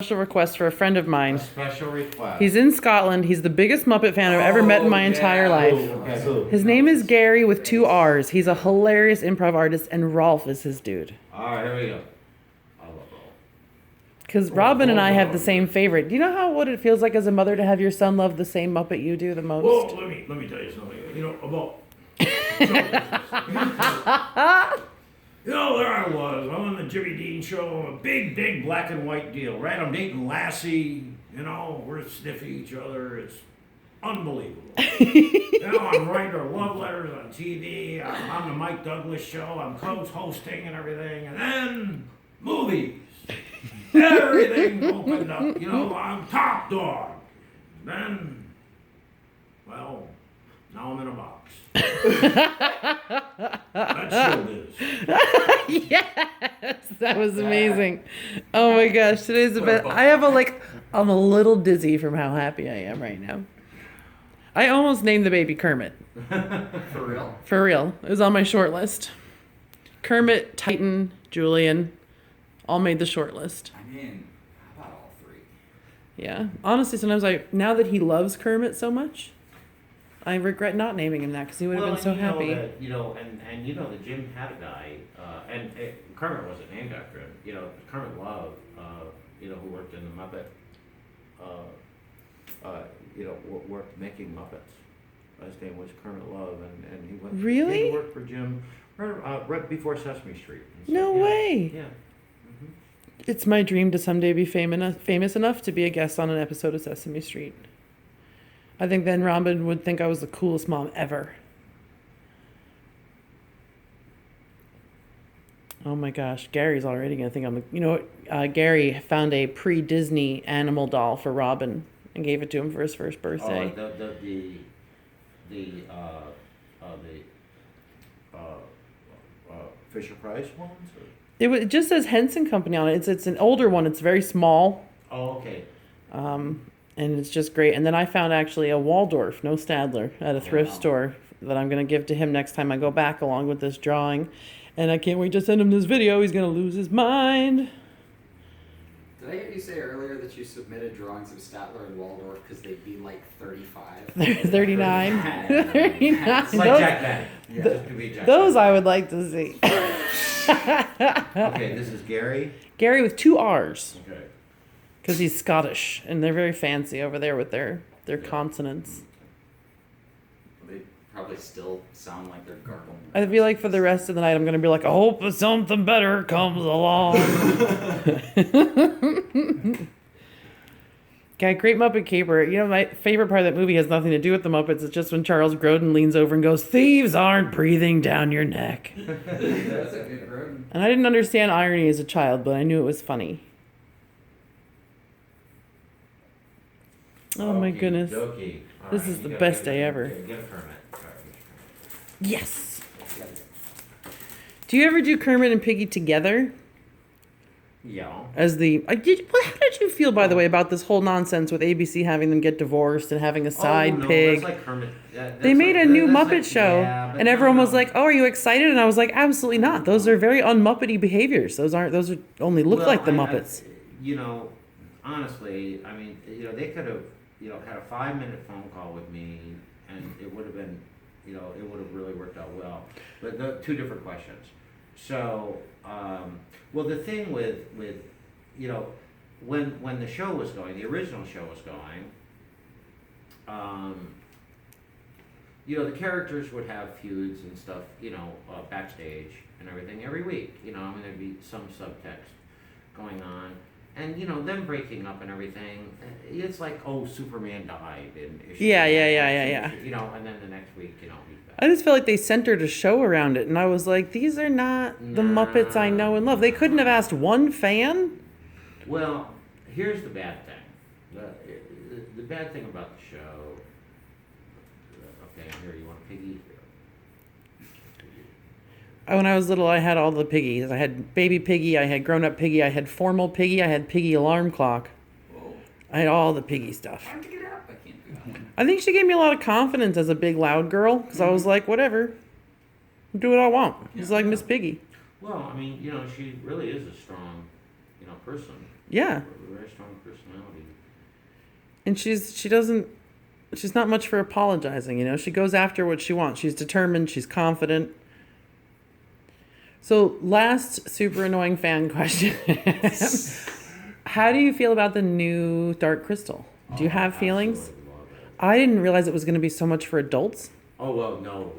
Special request for a friend of A mine. special request. He's in Scotland. He's the biggest Muppet fan I've ever met in my entire life. Okay. His name is Gary with 2 R's. He's a hilarious improv artist, and Rolf is his dude. All right, here we go. I love Rolf. Because Robin and I have the same favorite. Do you know what it feels like as a mother to have your son love the same Muppet you do the most? Well, let me tell you something. You know about. You know, there I was. I'm on the Jimmy Dean show. A big black and white deal, right? I'm dating Lassie. You know, we're sniffing each other. It's unbelievable. You know, I'm writing her love letters on TV. I'm on the Mike Douglas show. I'm co-hosting and everything. And then movies. Everything opened up. You know, I'm top dog. Then, well, now I'm in a box. That's showbiz. Yes, that was amazing. Oh my gosh, today's the best. I'm a little dizzy from how happy I am right now. I almost named the baby Kermit. For real? For real. It was on my short list. Kermit, Titan, Julian, all made the short list. I mean, how about all three? Yeah. Honestly, sometimes now that he loves Kermit so much, I regret not naming him that because he would have been so happy. And you know that Jim had a guy, Kermit wasn't named after him. You know, Kermit Love, who worked in the Muppet, worked making Muppets. His name was Kermit Love, and he went. Really? He worked for Jim right before Sesame Street. No way. Yeah. It's my dream to someday be famous enough to be a guest on an episode of Sesame Street. I think then Robin would think I was the coolest mom ever. Oh my gosh, Gary's already gonna think I'm the. You know what? Gary found a pre-Disney animal doll for Robin and gave it to him for his first birthday. Oh, Fisher Price ones? Or? It just says Henson Company on it. It's an older one. It's very small. Oh, okay. And it's just great. And then I found actually a Waldorf, no Stadler, at a thrift store that I'm going to give to him next time I go back along with this drawing. And I can't wait to send him this video. He's going to lose his mind. Did I hear you say earlier that you submitted drawings of Statler and Waldorf because they'd be like 35? 39. 39. It's like Those, Jack Benny. Yeah, just to be Jack those I would like to see. Okay, this is Gary. Gary with 2 R's. Okay. Because he's Scottish. And they're very fancy over there with their consonants. They probably still sound like they're gargling. I feel like for the rest of the night, I'm going to be like, I hope something better comes along. Okay, Great Muppet Caper. You know, my favorite part of that movie has nothing to do with the Muppets. It's just when Charles Grodin leans over and goes, "Thieves aren't breathing down your neck." That's a good road. And I didn't understand irony as a child, but I knew it was funny. Oh my goodness. Okey-dokey. All This right, is you the gotta best get day a- ever. Get a permit. All right, Yes. Do you ever do Kermit and Piggy together? yeah. How did you feel, by the way, about this whole nonsense with ABC having them get divorced and having a side Oh, no, pig? That's like Kermit. They made a new that's Muppet like- show, yeah, but and everyone no, was no. like, "Oh, are you excited?" And I was like, "Absolutely not. Those are very un-Muppety behaviors. Those are only look like the Muppets." Honestly, I mean, they could have, had a 5-minute phone call with me, and it would have been, it would have really worked out well. But the 2 different questions. So, the thing with when the show was going, the original show was going, the characters would have feuds and stuff, backstage and everything every week. There'd be some subtext going on. And, them breaking up and everything, it's like, oh, Superman died. And Yeah. and then the next week, he's back. I just felt like they centered a show around it, and I was like, "These are not the Muppets I know and love." They couldn't have asked one fan. Well, here's the bad thing. The bad thing about the show. Okay, here, you want a piggy? When I was little, I had all the piggies. I had baby piggy, I had grown-up piggy, I had formal piggy, I had piggy alarm clock. Whoa. I had all the piggy stuff. How'd you get up? I can't do that. I think she gave me a lot of confidence as a big, loud girl, because I was like, whatever. Do what I want. It's like Miss Piggy. Well, I mean, she really is a strong, person. Yeah. Very strong personality. And she's not much for apologizing, you know. She goes after what she wants. She's determined, she's confident. So, last super annoying fan question. How do you feel about the new Dark Crystal? Do you have feelings? Absolutely love it. I didn't realize it was going to be so much for adults. Oh, well, no.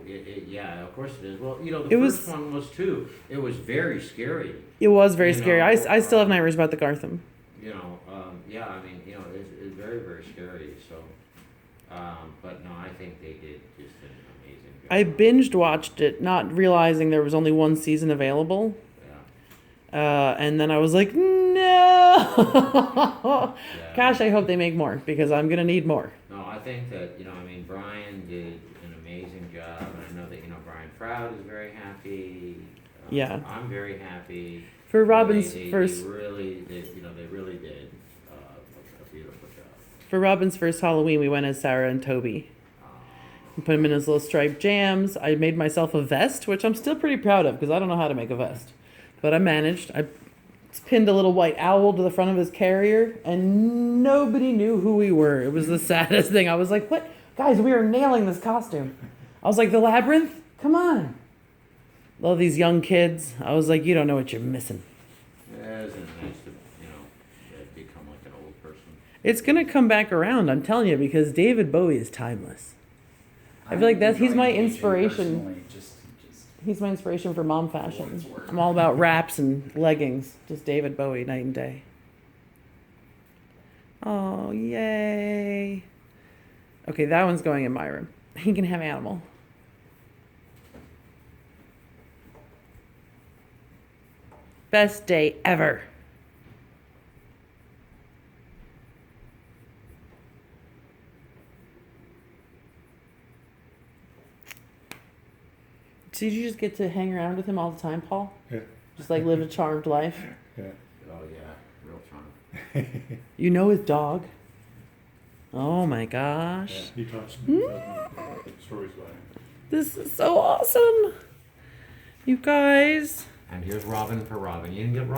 Yeah, of course it is. Well, you know, the It first was- one was too. It was very scary. It was very You scary. know, I still have nightmares about the Gartham. You know, yeah, I mean, you know, it's very, very scary. So, but no, I think they did just an amazing job. I binged watched it, not realizing there was only one season available. Yeah. And then I was like, no. Yeah. Gosh, I hope they make more because I'm going to need more. No, I think that, you know, I mean, Brian did an amazing job, and I know that, you know, Brian Froud is very happy. Yeah. I'm very happy. For Robin's They first really, they really did a beautiful job. for Robin's first Halloween, we went as Sarah and Toby. We put him in his little striped jams. I made myself a vest, which I'm still pretty proud of because I don't know how to make a vest. But I managed. I pinned a little white owl to the front of his carrier, and nobody knew who we were. It was the saddest thing. I was like, what? Guys, we are nailing this costume. I was like, the labyrinth? Come on. All these young kids. I was like, you don't know what you're missing. Yeah, isn't it nice to, you know, become like an old person? It's going to come back around, I'm telling you, because David Bowie is timeless. I feel like he's my inspiration. Personally, just He's my inspiration for mom fashion. It's work. I'm all about wraps and leggings. Just David Bowie night and day. Oh, yay. Okay, that one's going in my room. He can have animal. Best day ever. Did you just get to hang around with him all the time, Paul? Yeah. Just like live a charmed life? Yeah. Oh, yeah, real charm. You know his dog? Oh my Yeah. gosh. He talks to me. Stories about him. This is so awesome. You guys. And here's Robin for Robin. You didn't get Robin.